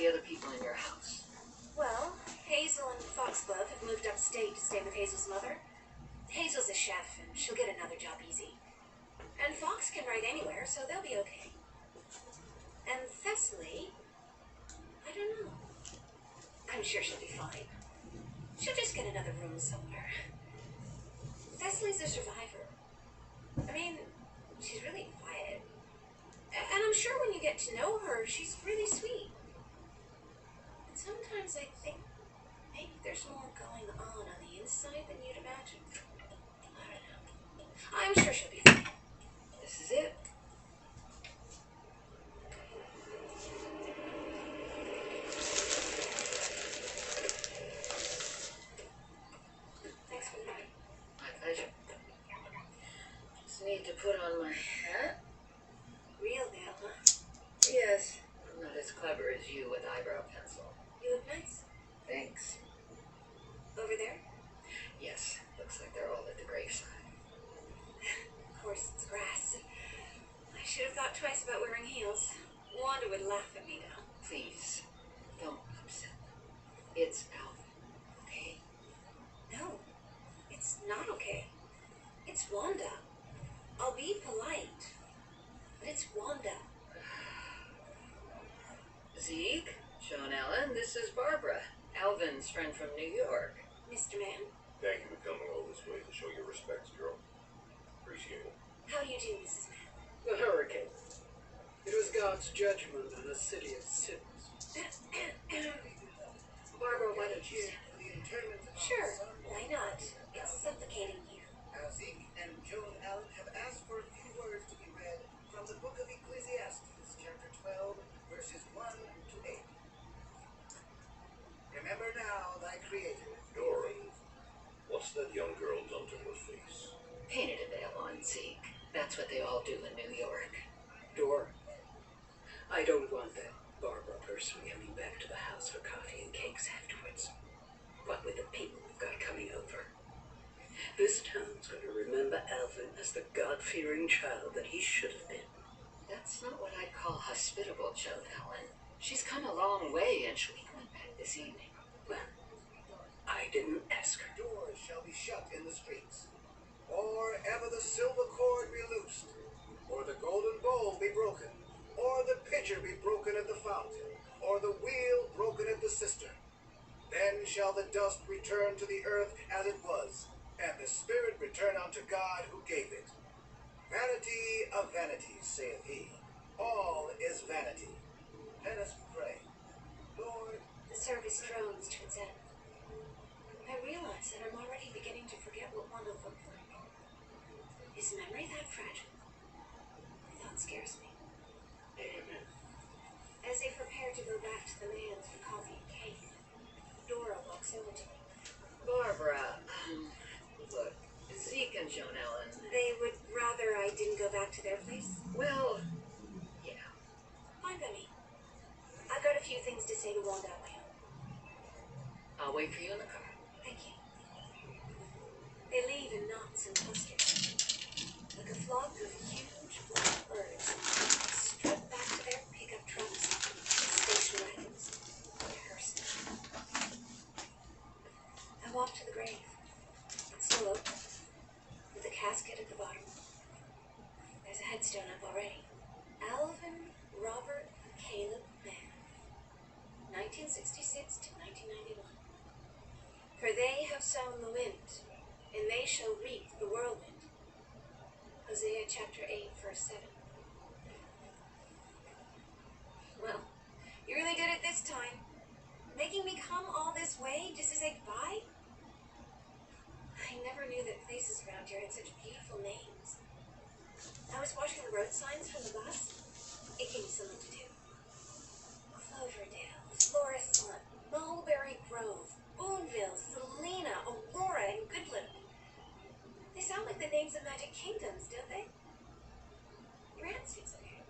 the other people in your house? Well, Hazel and Foxglove have moved upstate to stay with Hazel's mother. Hazel's a chef, and she'll get another job easy. And Fox can write anywhere, so they'll be okay. And Thessaly, I don't know. I'm sure she'll be fine. She'll just get another room somewhere. Thessaly's a survivor. I mean, she's really quiet. And I'm sure when you get to know her, she's really sweet. And sometimes I think maybe there's more going on the inside than you'd imagine. I don't know. I'm sure she'll be fine. This is it. Thanks for that. My pleasure. Just need to put on my hat. Real veil, huh? Yes. I'm not as clever as you with eyebrow pencil. You look nice. Thanks. Over there? Yes. Looks like they're all at the graveside. Of course, it's grass. I should have thought twice about wearing heels. Wanda would laugh at me now. Please, don't upset them. It's Alvin, okay? No, it's not okay. It's Wanda. I'll be polite, but it's Wanda. Zeke, Sean Allen, this is Barbara, Alvin's friend from New York. Mr. Man, Thank you for coming all this way to show your respects, girl. Appreciate it. how do you do, Mrs. Man? The hurricane. It was God's judgment on a city of sinners. Barbara, why don't you? Sure, why not? It's suffocating you. Zeke and Joan Allen have asked for a few words to be read from the book of Ecclesiastes, chapter 12, verses 1 to 8. Remember now thy Creator. Dora, what's that young girl done to her face? Painted a veil on Zeke. That's what they all do in New York. Dora, I don't want that Barbara person coming back to the house for coffee and cakes afterwards. What with the people we've got coming over. This town's going to remember Alvin as the God-fearing child that he should have been. That's not what I'd call hospitable, Joan Allen. She's come a long way, and she'll be going back this evening. Well, I didn't ask her. Doors shall be shut in the streets, or ever the silver cord be loosed, or the golden bowl be broken, or the pitcher be broken at the fountain, or the wheel broken at the cistern. Then shall the dust return to the earth as it was, and the spirit return unto God who gave it. Vanity of vanities, saith he. All is vanity. Let us pray. Lord, The service drones to its end. I realize that I'm already beginning to forget what Wanda looked like. Is memory that fragile? The thought scares me. Amen. As they prepare to go back to the man's for coffee and cake, Dora walks over to me. Barbara, look, Zeke and Joan Allen. They would rather I didn't go back to their place? Well, yeah. Fine by me. I've got a few things to say to Wanda on my own. I'll wait for you in the car. Thank you. They leave in knots and clusters, like a flock of huge black birds, strut back to their pickup trucks, station wagons, and hearses. I walk to the grave. It's still open, with a casket at the bottom. There's a headstone up already. Alvin Robert Caleb Mann, 1966 to 1991. For they have sown the wind, and they shall reap the whirlwind. Hosea chapter 8, verse 7. Well, you really did it this time. Making me come all this way just to say goodbye? I never knew that places around here had such beautiful names. I was watching the road signs from the bus. It gave me something to do. Cloverdale, Florissant, Mulberry Grove, Boonville, Selena, Aurora, and Goodland. They sound like the names of magic kingdoms, don't they? Your aunt seems okay.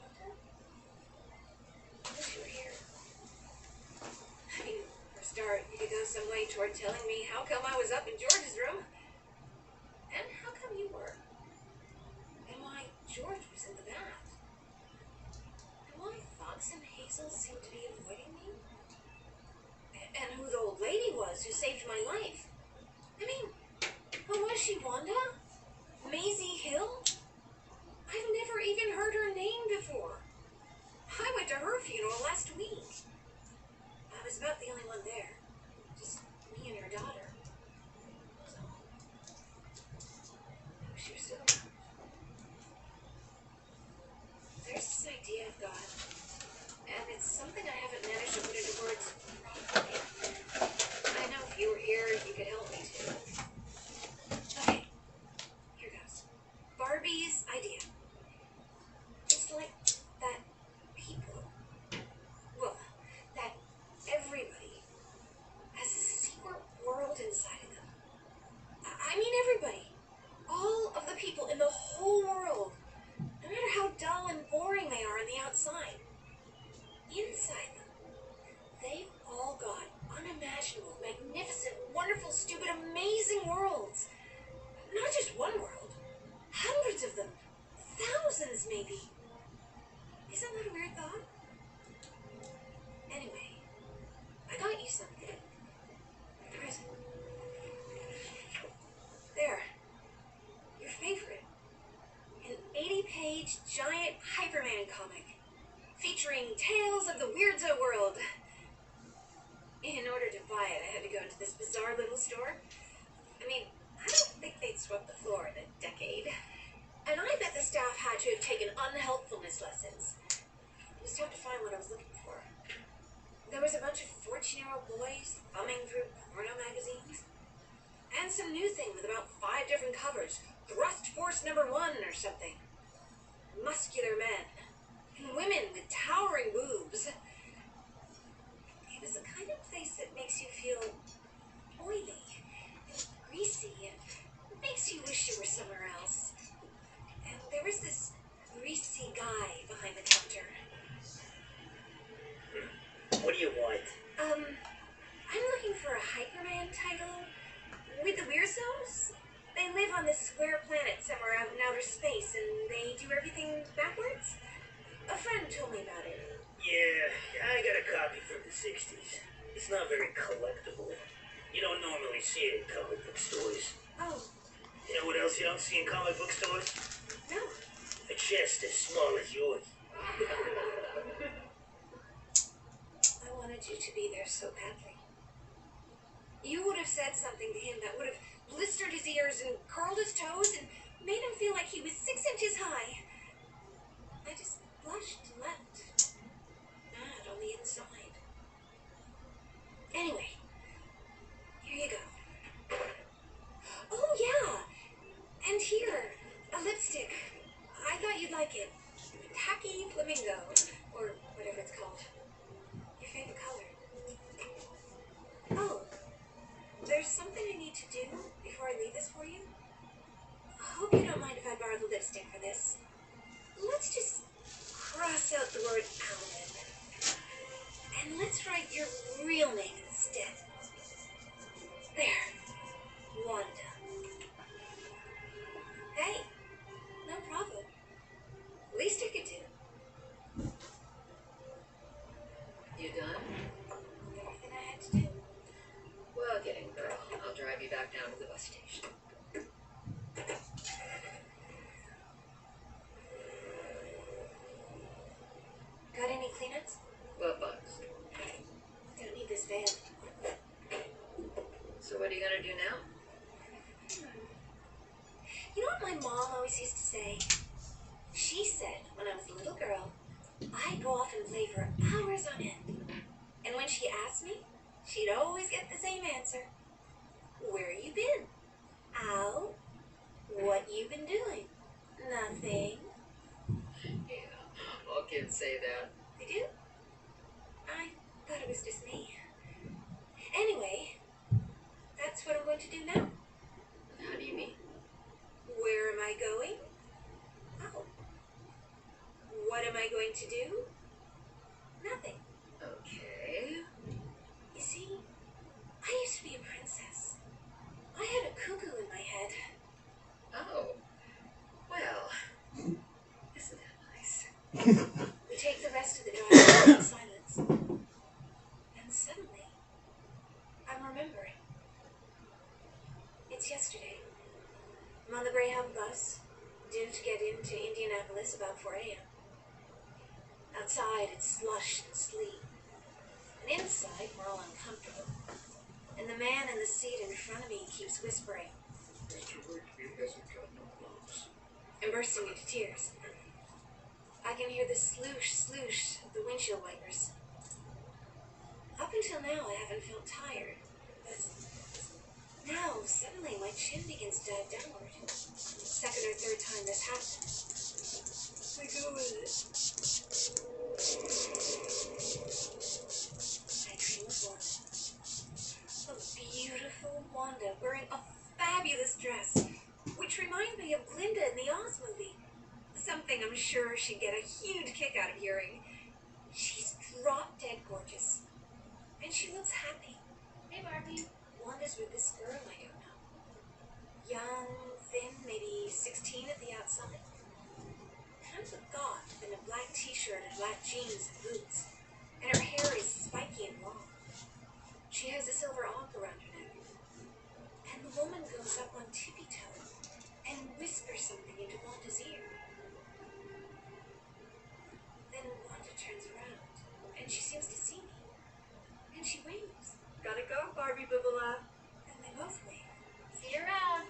Wanda? I wish you were here. I mean, for a start, you could go some way toward telling me how come I was up in George's room. And how come you were. And why George was in the bath. And why Fox and was who saved my life. I mean, who was she, Wanda? Maisie Hill? I've never even heard her name before. I went to her funeral last week. I was about the only one there. Just me and her daughter. So, I wish she was still around. There's this idea of God, and it's something I haven't managed to put into words properly. I know if you were here, you could help me too. Okay, here goes. Barbie's idea. It's like that people, well, that everybody has a secret world inside of them. I mean everybody. All of the people in the whole world. No matter how dull and boring they are on the outside, inside them, they've all got unimaginable, magnificent, wonderful, stupid, amazing worlds. Not just one world. Hundreds of them. Thousands, maybe. Isn't that a weird thought? Anyway, I got you something. A present. There. Your favorite. An 80-page giant Hyperman comic featuring tales of the Weirdo world. In order to buy it, I had to go into this bizarre little store. I mean, I don't think they'd swept the floor in a decade. And I bet the staff had to have taken unhelpfulness lessons. It was tough to find what I was looking for. There was a bunch of 14-year-old boys thumbing through porno magazines. And some new thing with about 5 different covers. Thrust Force #1 or something. Muscular men. And women with towering boobs. It was the kind of place that makes you feel oily and greasy and makes you wish you were somewhere else. And there was this greasy guy behind the counter. What do you want? I'm looking for a Hyperman title with the Weirdos. They live on this square planet somewhere out in outer space, and they do everything backwards. A friend told me about it. Yeah, I got a copy from the 60s. It's not very collectible. You don't normally see it in comic book stores. Oh, You know what else you don't see in comic book stores? no. A chest as small as yours. I wanted you to be there so badly. You would have said something to him that would have blistered his ears and curled his toes and made him feel like he was 6 inches high. I just blushed and left. Mad on the inside. Anyway, here you go. Oh, yeah. And here, a lipstick. I thought you'd like it. Tacky Flamingo, or whatever it's called. Your favorite color. Oh, there's something I need to do before I leave this for you. I hope you don't mind if I borrow the lipstick for this. Let's just cross out the word Alan. And let's write your real name instead. There. Wanda. Hey, no problem. Least I could do. You done? Everything I had to do. Well, get in, girl. I'll drive you back down to the bus station. Got any Kleenex? What bugs? Don't need this van. So what are you gonna do now? You know what my mom always used to say? She said when I was a little girl, I'd go off and play for hours on end. And when she asked me, she'd always get the same answer. Where you been? Out? What you been doing? Nothing. Yeah, all kids say that. They do? I thought it was just me. Anyway, that's what I'm going to do now. How do you mean? Where am I going? Oh. What am I going to do? Nothing. Okay. You see, I used to be a princess. I had a cuckoo in my head. Oh. Well, isn't that nice? We take the rest of the drive in silence. And suddenly, I'm remembering. on the Greyhound bus, due to get into Indianapolis about 4 a.m. Outside, it's slush and sleet. And inside, we're all uncomfortable. And the man in the seat in front of me keeps whispering. Mr. Wakefield hasn't got no lungs. I'm bursting into tears. I can hear the sloosh, sloosh of the windshield wipers. Up until now, I haven't felt tired. But now, suddenly, my chin begins to dive downward. Second or third time this happened. I go with it. I dream of Wanda. A beautiful Wanda wearing a fabulous dress, which reminds me of Glinda in the Oz movie. Something I'm sure she'd get a huge kick out of hearing. She's drop-dead gorgeous. And she looks happy. Hey, Barbie. Wanda's with this girl I don't know. Young, thin, maybe 16 at the outside. Kind of a goth in a black t-shirt and black jeans and boots. And her hair is spiky and long. She has a silver ankh around her neck. And the woman goes up on tippy-toe and whispers something into Wanda's ear. Then Wanda turns around, and she seems to see me. And she waves. Gotta go, Barbie Bibula. And they both wave. See you around.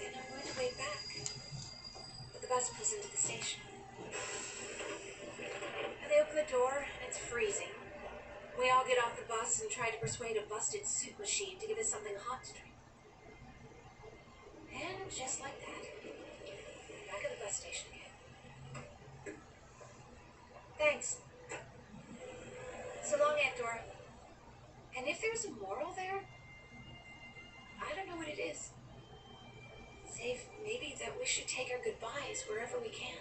And I'm going to wave back. But the bus pulls into the station. And they open the door, and it's freezing. We all get off the bus and try to persuade a busted soup machine to give us something hot to drink. And just like that, back at the bus station again. Thanks. So long, Aunt Dora. And if there's a moral there, I don't know what it is. Save maybe that we should take our goodbyes wherever we can.